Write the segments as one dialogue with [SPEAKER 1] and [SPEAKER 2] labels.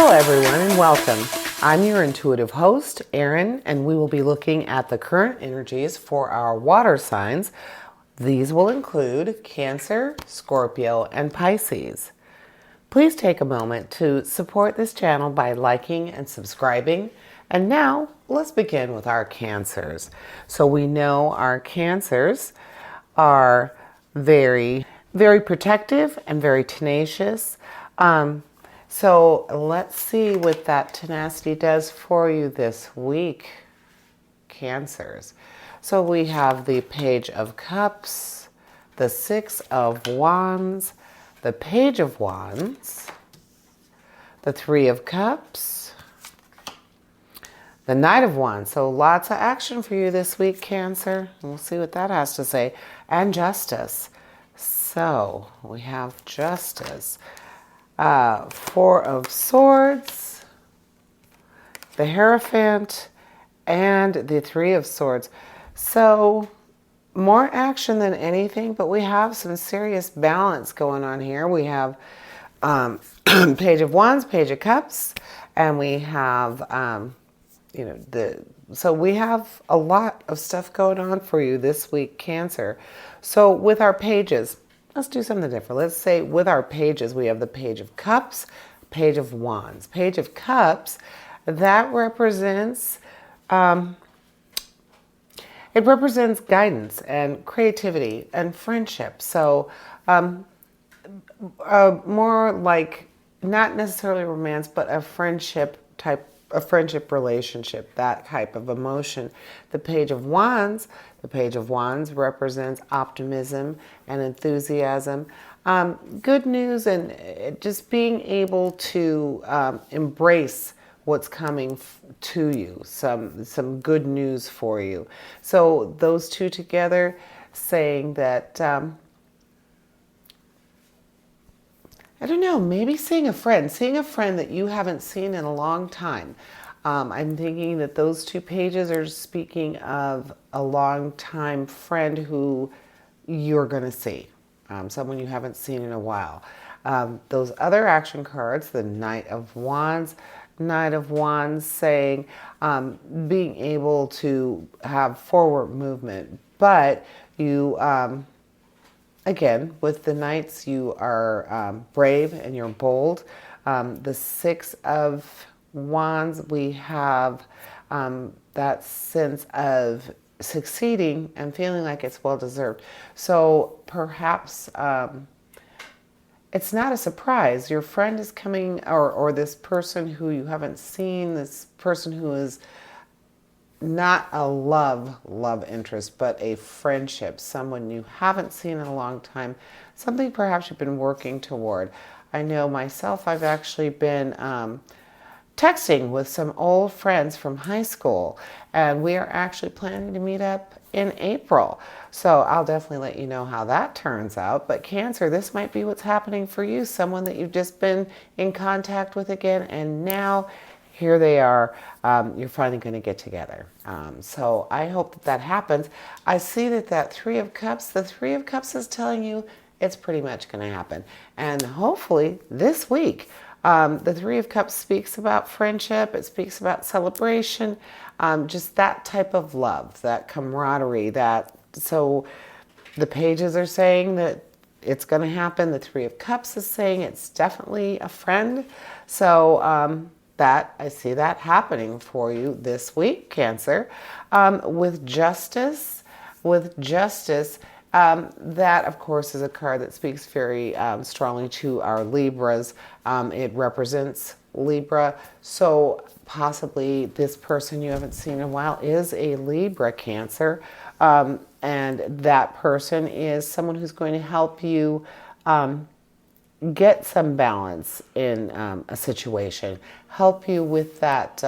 [SPEAKER 1] Hello everyone and welcome. I'm your intuitive host, Erin, and we will be looking at the current energies for our water signs. These will include Cancer, Scorpio, and Pisces. Please take a moment to support this channel by liking and subscribing. And now, let's begin with our Cancers. So we know our Cancers are very, very protective and very tenacious. So let's see what that tenacity does for you this week, Cancers. So we have the Page of Cups, the Six of Wands, the Page of Wands, the Three of Cups, the Knight of Wands. So lots of action for you this week, Cancer. We'll see what that has to say. And Justice. So we have Justice. Four of Swords, the Hierophant, and the Three of Swords. So more action than anything, but we have some serious balance going on here. We have Page of Wands, Page of Cups, and we have, so we have a lot of stuff going on for you this week, Cancer. So with our pages, let's do something different. Let's say with our pages, we have the Page of Cups, Page of Wands. Page of Cups, that represents, it represents guidance and creativity and friendship. So more like not necessarily romance, but a friendship type, a friendship relationship, that type of emotion. The Page of Wands represents optimism and enthusiasm, good news, and just being able to embrace what's coming to you, some good news for you. So those two together saying that, I don't know, maybe seeing a friend that you haven't seen in a long time. I'm thinking that those two pages are speaking of a long-time friend who you're going to see, someone you haven't seen in a while. Those other action cards, the Knight of Wands saying being able to have forward movement, but you, again, with the Knights, you are brave and you're bold. The Six of Wands, we have that sense of succeeding and feeling like it's well-deserved. So perhaps it's not a surprise. Your friend is coming, or this person who you haven't seen, this person who is not a love interest, but a friendship, someone you haven't seen in a long time, something perhaps you've been working toward. I know myself, I've actually been texting with some old friends from high school, and we are actually planning to meet up in April. So I'll definitely let you know how that turns out. But Cancer, this might be what's happening for you, someone that you've just been in contact with again, and now here they are, you're finally going to get together. So I hope that happens. I see that Three of Cups, the Three of Cups is telling you it's pretty much going to happen. And hopefully this week, the Three of Cups speaks about friendship. It speaks about celebration, just that type of love, that camaraderie. So the pages are saying that it's going to happen. The Three of Cups is saying it's definitely a friend. So I see that happening for you this week, Cancer. With Justice, that, of course, is a card that speaks very strongly to our Libras. It represents Libra. So possibly this person you haven't seen in a while is a Libra, Cancer. And that person is someone who's going to help you get some balance in a situation, help you with that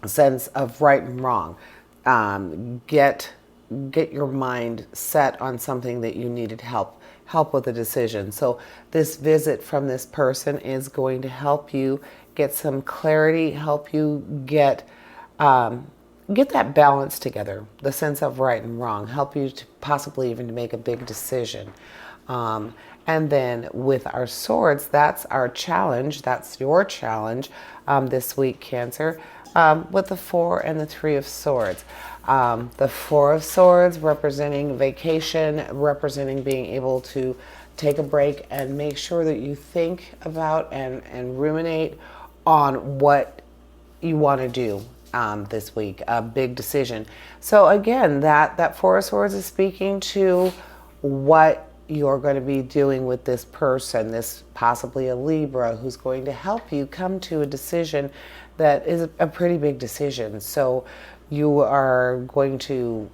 [SPEAKER 1] sense of right and wrong, get your mind set on something that you needed help with a decision. So this visit from this person is going to help you get some clarity, help you get that balance together, the sense of right and wrong, help you to possibly even make a big decision. And then with our swords, that's our challenge. That's your challenge this week, Cancer, with the 4 and the 3 of swords. The 4 of swords representing vacation, representing being able to take a break and make sure that you think about and ruminate on what you want to do this week, a big decision. So again, that 4 of swords is speaking to what you're going to be doing with this person, this possibly a Libra, who's going to help you come to a decision that is a pretty big decision. So you're going to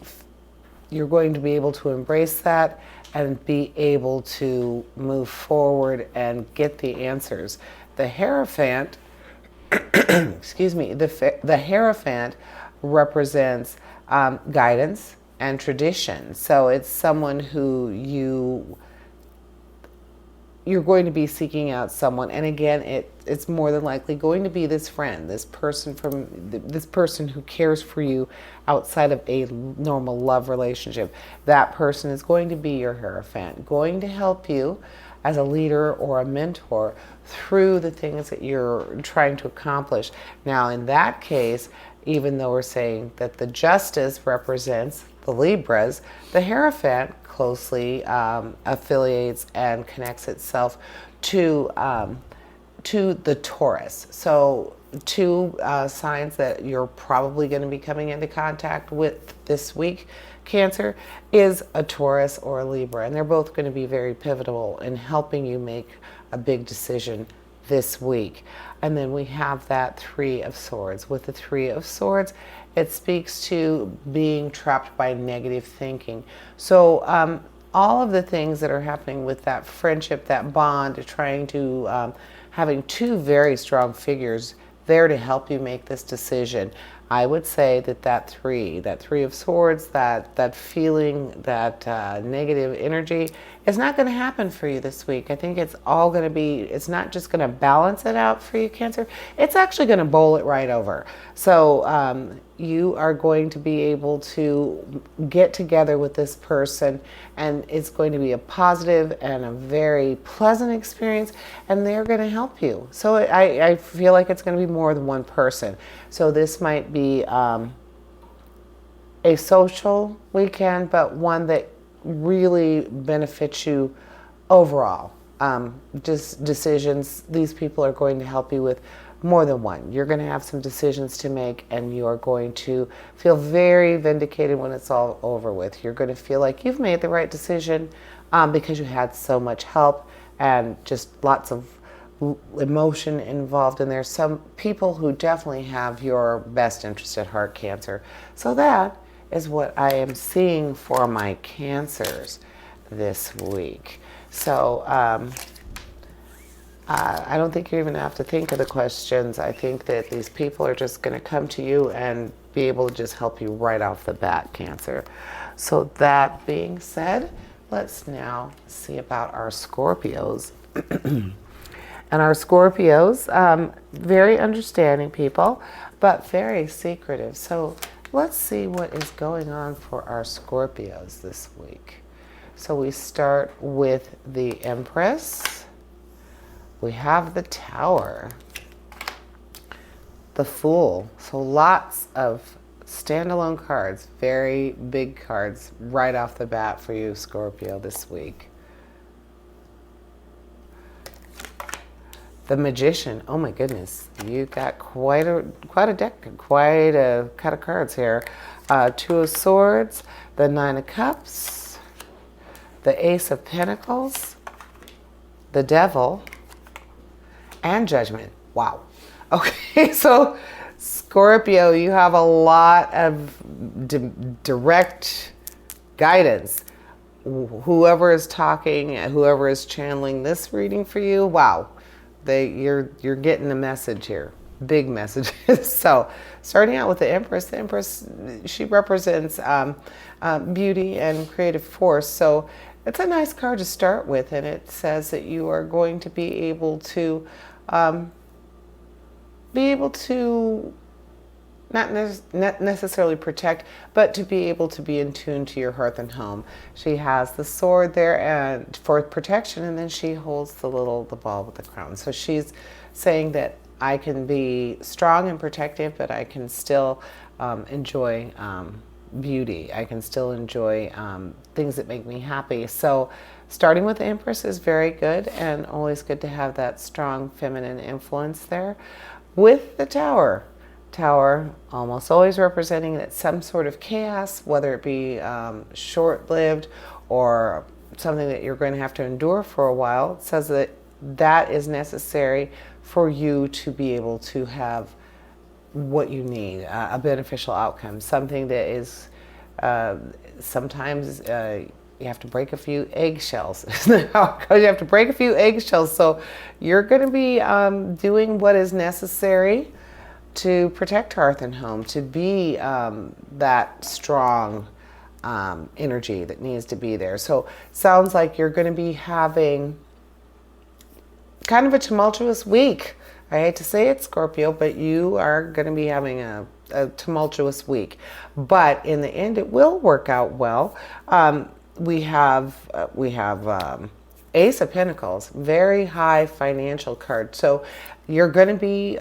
[SPEAKER 1] be able to embrace that and be able to move forward and get the answers. The Hierophant, excuse me, the Hierophant represents guidance and tradition. So it's someone who you're going to be seeking out someone, and again, it's more than likely going to be this friend, this person who cares for you outside of a normal love relationship. That person is going to be your Hierophant, going to help you as a leader or a mentor through the things that you're trying to accomplish. Now, in that case, even though we're saying that the Justice represents the Libras, the Hierophant closely affiliates and connects itself to the Taurus. So 2 signs that you're probably going to be coming into contact with this week, Cancer, is a Taurus or a Libra, and they're both going to be very pivotal in helping you make a big decision this week. And then we have that 3 of swords. With the 3 of swords, it speaks to being trapped by negative thinking. So all of the things that are happening with that friendship, that bond, trying to having 2 very strong figures there to help you make this decision. I would say that 3 of swords, that feeling, that negative energy is not going to happen for you this week. I think it's all going to be, it's not just going to balance it out for you, Cancer. It's actually going to bowl it right over. So you are going to be able to get together with this person, and it's going to be a positive and a very pleasant experience, and they're going to help you. So I feel like it's going to be more than one person. So this might be a social weekend, but one that really benefits you overall. Just decisions, these people are going to help you with more than one. You're going to have some decisions to make, and you're going to feel very vindicated when it's all over with. You're going to feel like you've made the right decision because you had so much help and just lots of emotion involved in there. Some people who definitely have your best interest at heart, Cancer. So that is what I am seeing for my Cancers this week. So I don't think you even have to think of the questions. I think that these people are just going to come to you and be able to just help you right off the bat, Cancer. So that being said, let's now see about our Scorpios. And our Scorpios, very understanding people, but very secretive. So let's see what is going on for our Scorpios this week. So we start with the Empress. We have the Tower, the Fool. So lots of standalone cards, very big cards right off the bat for you, Scorpio, this week. The Magician. Oh my goodness, you got quite a deck, quite a cut of cards here. 2 of Swords, the 9 of Cups, the Ace of Pentacles, the Devil, and Judgment. Wow. Okay, so Scorpio, you have a lot of direct guidance. Whoever is talking, whoever is channeling this reading for you, wow. You're getting a message here, big messages. So starting out with the Empress, she represents beauty and creative force. So it's a nice card to start with, and it says that you are going to be able to not necessarily protect, but to be able to be in tune to your hearth and home. She has the sword there and for protection, and then she holds the ball with the crown. So she's saying that I can be strong and protective, but I can still enjoy beauty. I can still enjoy things that make me happy. So starting with the Empress is very good, and always good to have that strong feminine influence there. With the Tower, almost always representing that some sort of chaos, whether it be short-lived or something that you're going to have to endure for a while. It says that that is necessary for you to be able to have what you need, a beneficial outcome, something that is sometimes you have to break a few eggshells. You have to break a few eggshells. So you're going to be doing what is necessary to protect hearth and home, to be that strong energy that needs to be there. So sounds like you're going to be having kind of a tumultuous week. I hate to say it, Scorpio, but you are going to be having a tumultuous week. But in the end, it will work out well. We have Ace of Pentacles, very high financial card. So you're going to be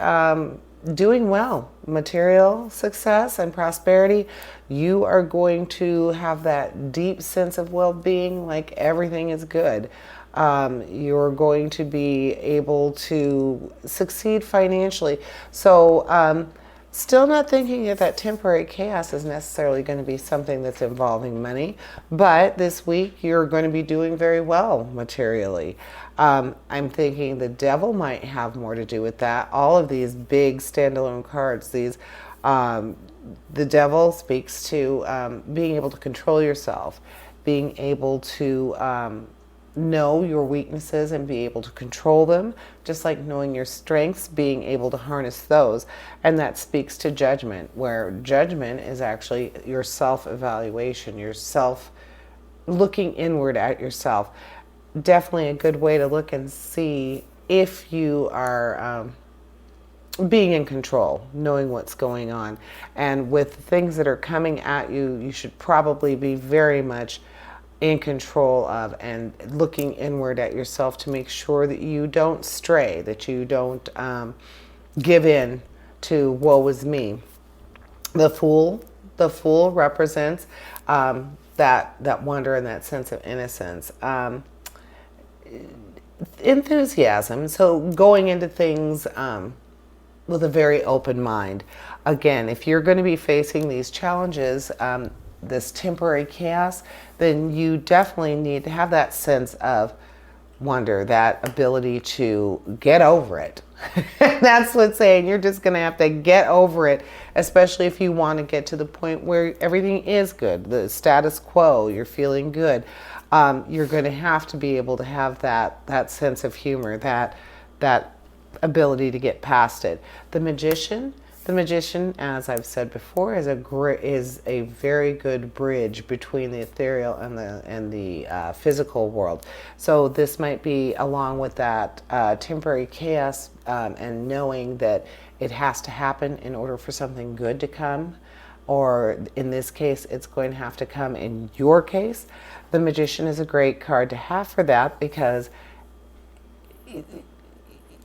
[SPEAKER 1] doing well. Material success and prosperity. You are going to have that deep sense of well-being, like everything is good. You're going to be able to succeed financially. So still not thinking that temporary chaos is necessarily going to be something that's involving money, but this week you're going to be doing very well materially. I'm thinking the Devil might have more to do with that. All of these big standalone cards, the Devil speaks to being able to control yourself, being able to know your weaknesses and be able to control them, just like knowing your strengths, being able to harness those. And that speaks to judgment, where judgment is actually your self-evaluation, your looking inward at yourself. Definitely a good way to look and see if you are being in control, knowing what's going on. And with things that are coming at you, you should probably be very much in control of and looking inward at yourself to make sure that you don't stray, that you don't give in to woe is me. The Fool represents that wonder and that sense of innocence. Enthusiasm, so going into things with a very open mind. Again, if you're going to be facing these challenges, this temporary chaos, then you definitely need to have that sense of wonder, that ability to get over it. That's what's saying. You're just going to have to get over it, especially if you want to get to the point where everything is good, the status quo, you're feeling good. You're going to have to be able to have that sense of humor, that ability to get past it. The Magician, as I've said before, is a very good bridge between the ethereal and the physical world. So this might be along with that temporary chaos and knowing that it has to happen in order for something good to come, or in this case, it's going to have to come in your case. The Magician is a great card to have for that, because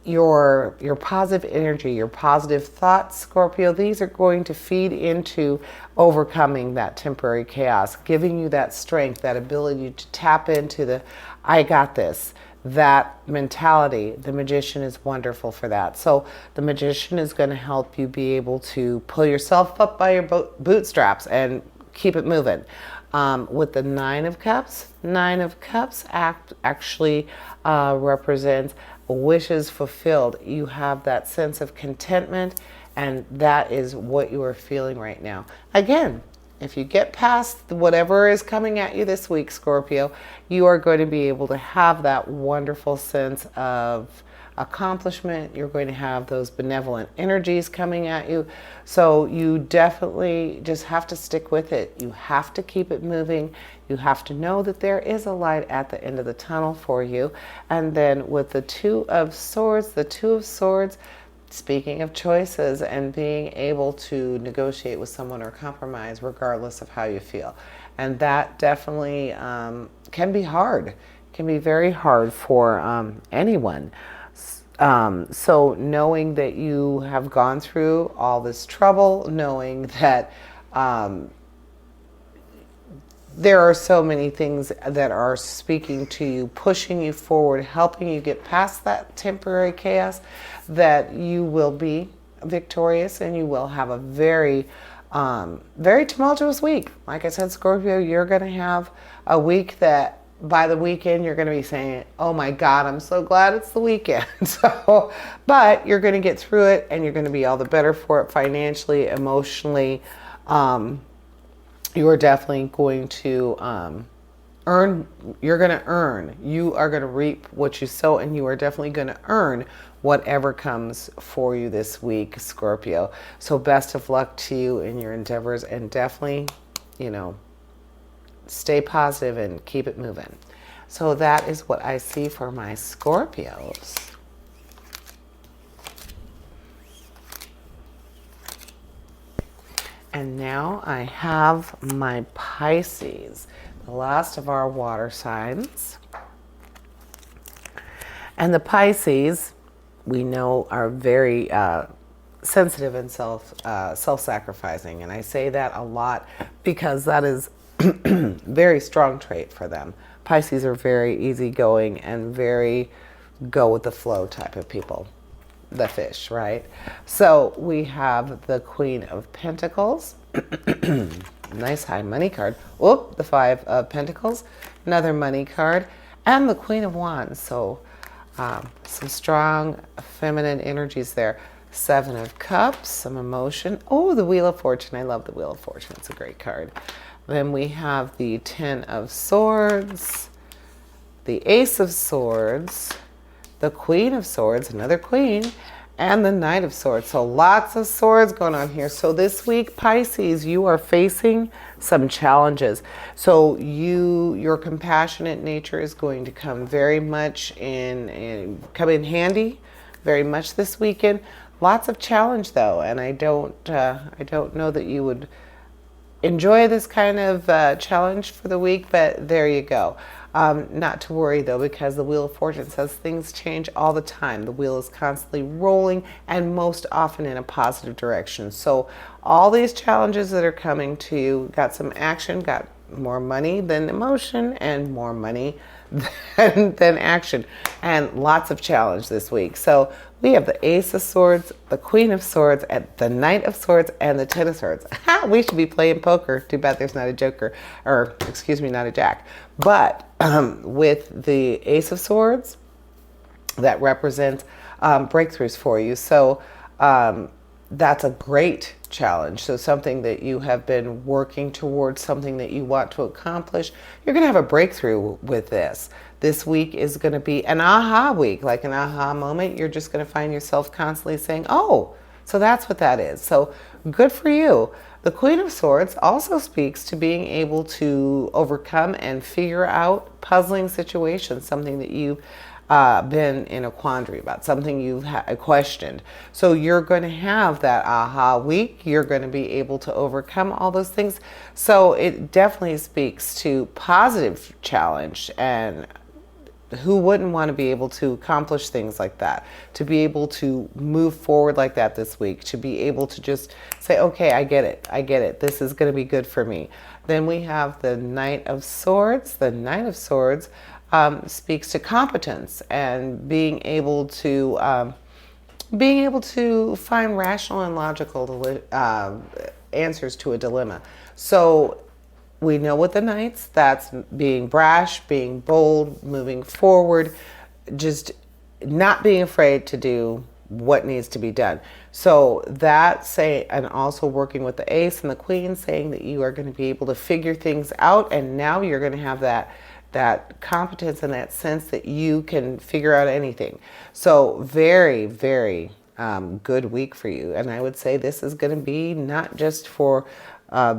[SPEAKER 1] your positive energy, your positive thoughts, Scorpio, these are going to feed into overcoming that temporary chaos, giving you that strength, that ability to tap into the I got this, that mentality. The Magician is wonderful for that. So the Magician is going to help you be able to pull yourself up by your bootstraps and keep it moving. With the Nine of Cups actually represents wishes fulfilled. You have that sense of contentment, and that is what you are feeling right now. Again, if you get past whatever is coming at you this week, Scorpio, you are going to be able to have that wonderful sense of accomplishment. You're going to have those benevolent energies coming at you. So you definitely just have to stick with it. You have to keep it moving. You have to know that there is a light at the end of the tunnel for you. And then with the Two of Swords, Speaking of choices and being able to negotiate with someone or compromise regardless of how you feel. And that definitely can be hard, can be very hard for anyone. So knowing that you have gone through all this trouble, knowing that there are so many things that are speaking to you, pushing you forward, helping you get past that temporary chaos, that you will be victorious and you will have a very, very tumultuous week. Like I said, Scorpio, you're going to have a week that by the weekend you're going to be saying, oh my God, I'm so glad it's the weekend. But you're going to get through it and you're going to be all the better for it financially, emotionally. You are definitely going to earn, you're going to earn. You are going to reap what you sow, and you are definitely going to earn whatever comes for you this week, Scorpio. So best of luck to you in your endeavors, and definitely, stay positive and keep it moving. So that is what I see for my Scorpios. And now I have my Pisces, the last of our water signs. And the Pisces, we know, are very sensitive and self-sacrificing. And I say that a lot because that is very strong trait for them. Pisces are very easygoing and very go with the flow type of people. The fish, right? So we have the Queen of Pentacles. Nice high money card. Whoop, the Five of Pentacles. Another money card. And the Queen of Wands. So some strong feminine energies there. Seven of Cups, some emotion. Oh, the Wheel of Fortune. I love the Wheel of Fortune. It's a great card. Then we have the Ten of Swords. The Ace of Swords. The Queen of Swords, another queen, and the Knight of Swords. So lots of swords going on here. So this week, Pisces, you are facing some challenges. So your compassionate nature is going to come very much come in handy very much this weekend. Lots of challenge though, and I don't know that you would enjoy this kind of challenge for the week, but there you go. Not to worry though, because the Wheel of Fortune says things change all the time. The wheel is constantly rolling, and most often in a positive direction. So all these challenges that are coming to you, got some action, got more money than emotion, and more money than action, and lots of challenge this week. So we have the Ace of Swords, the Queen of Swords, and the Knight of Swords, and the Ten of Swords. We should be playing poker. Too bad there's not a joker, or excuse me, not a jack. But with the Ace of Swords, that represents breakthroughs for you. So that's a great challenge. So something that you have been working towards, something that you want to accomplish, you're going to have a breakthrough with this. This week is going to be an aha week, like an aha moment. You're just going to find yourself constantly saying, oh, so that's what that is. So good for you. The Queen of Swords also speaks to being able to overcome and figure out puzzling situations, something that you've been in a quandary about, something you've questioned. So you're going to have that aha week. You're going to be able to overcome all those things. So it definitely speaks to positive challenge, and who wouldn't want to be able to accomplish things like that, to be able to move forward like that this week, to be able to just say, okay, I get it, this is going to be good for me. Then we have the Knight of Swords. The Knight of Swords speaks to competence and being able to find rational and logical answers to a dilemma. So we know with the Knights, that's being brash, being bold, moving forward, just not being afraid to do what needs to be done. So and also working with the Ace and the Queen, saying that you are going to be able to figure things out, and now you're going to have that competence and that sense that you can figure out anything. So very, very good week for you. And I would say this is going to be not just for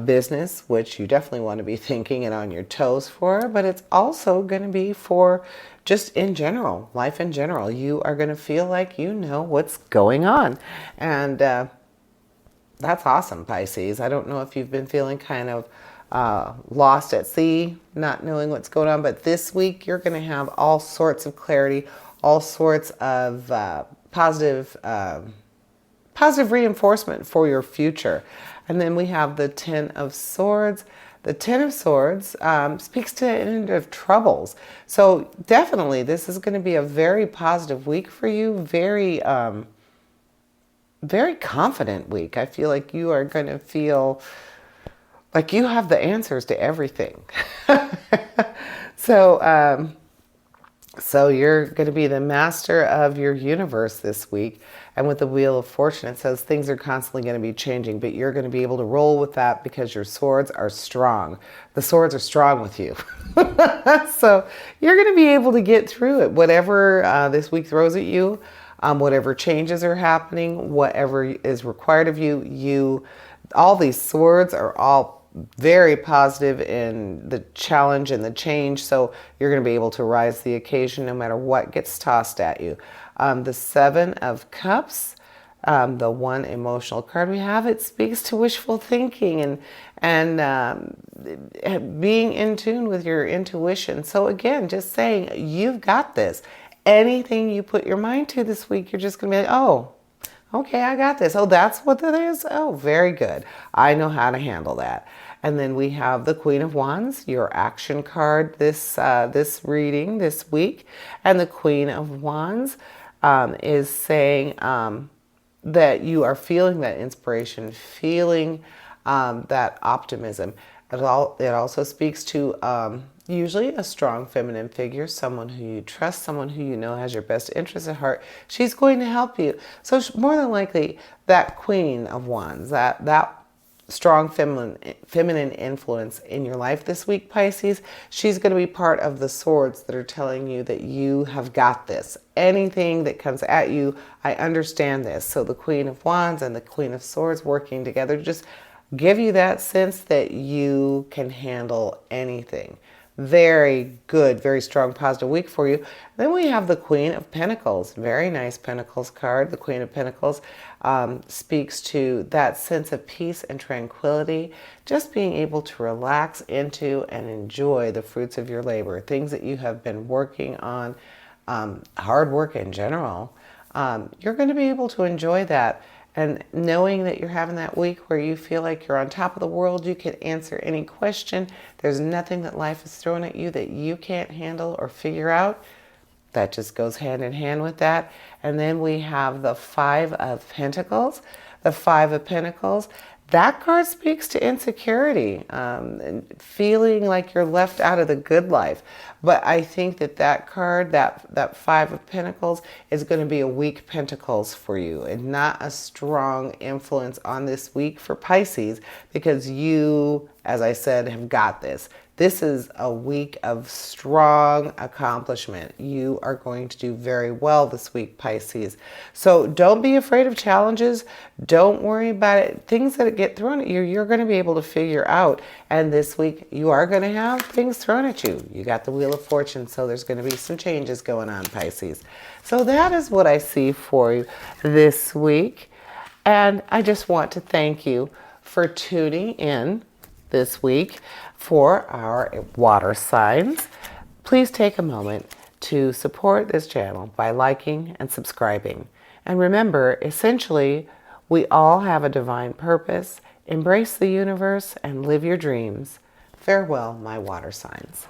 [SPEAKER 1] business, which you definitely want to be thinking and on your toes for, but it's also going to be for just in general, life in general. You are going to feel like you know what's going on. And that's awesome, Pisces. I don't know if you've been feeling kind of lost at sea, not knowing what's going on, but this week you're going to have all sorts of clarity, all sorts of positive reinforcement for your future. And then we have the Ten of Swords. The Ten of Swords speaks to an end of troubles. So definitely this is going to be a very positive week for you. Very confident week. I feel like you are going to feel like you have the answers to everything. So you're going to be the master of your universe this week. And with the Wheel of Fortune, it says things are constantly going to be changing, but you're going to be able to roll with that because your swords are strong. The swords are strong with you. So you're going to be able to get through it. Whatever this week throws at you, whatever changes are happening, whatever is required of you, all these swords are all very positive in the challenge and the change, so you're going to be able to rise to the occasion no matter what gets tossed at you. The Seven of Cups, the one emotional card we have, it speaks to wishful thinking and being in tune with your intuition. So again, just saying, you've got this. Anything you put your mind to this week, you're just going to be like, oh, okay, I got this. Oh, that's what that is? Oh, very good. I know how to handle that. And then we have the Queen of Wands, your action card this reading this week. And the Queen of Wands is saying that you are feeling that inspiration, feeling that optimism. It also speaks to usually a strong feminine figure, someone who you trust, someone who you know has your best interest at heart. She's going to help you. So more than likely, that Queen of Wands, that strong feminine influence in your life this week, Pisces, she's going to be part of the swords that are telling you that you have got this. Anything that comes at you, I understand this. So the Queen of Wands and the Queen of Swords working together just give you that sense that you can handle anything. Very good, very strong, positive week for you. Then we have the Queen of Pentacles. Very nice Pentacles card. The Queen of Pentacles speaks to that sense of peace and tranquility, just being able to relax into and enjoy the fruits of your labor, things that you have been working on, hard work in general. You're going to be able to enjoy that. And knowing that you're having that week where you feel like you're on top of the world, you can answer any question. There's nothing that life is throwing at you that you can't handle or figure out. That just goes hand in hand with that. And then we have the Five of Pentacles. The Five of Pentacles, that card speaks to insecurity, and feeling like you're left out of the good life. But I think that card, that Five of Pentacles, is going to be a weak Pentacles for you and not a strong influence on this week for Pisces, because you, as I said, have got this. This is a week of strong accomplishment. You are going to do very well this week, Pisces. So don't be afraid of challenges. Don't worry about it. Things that get thrown at you, you're going to be able to figure out. And this week, you are going to have things thrown at you. You got the Wheel of Fortune, so there's going to be some changes going on, Pisces. So that is what I see for you this week. And I just want to thank you for tuning in this week for our water signs. Please take a moment to support this channel by liking and subscribing. And remember, essentially, we all have a divine purpose. Embrace the universe and live your dreams. Farewell, my water signs.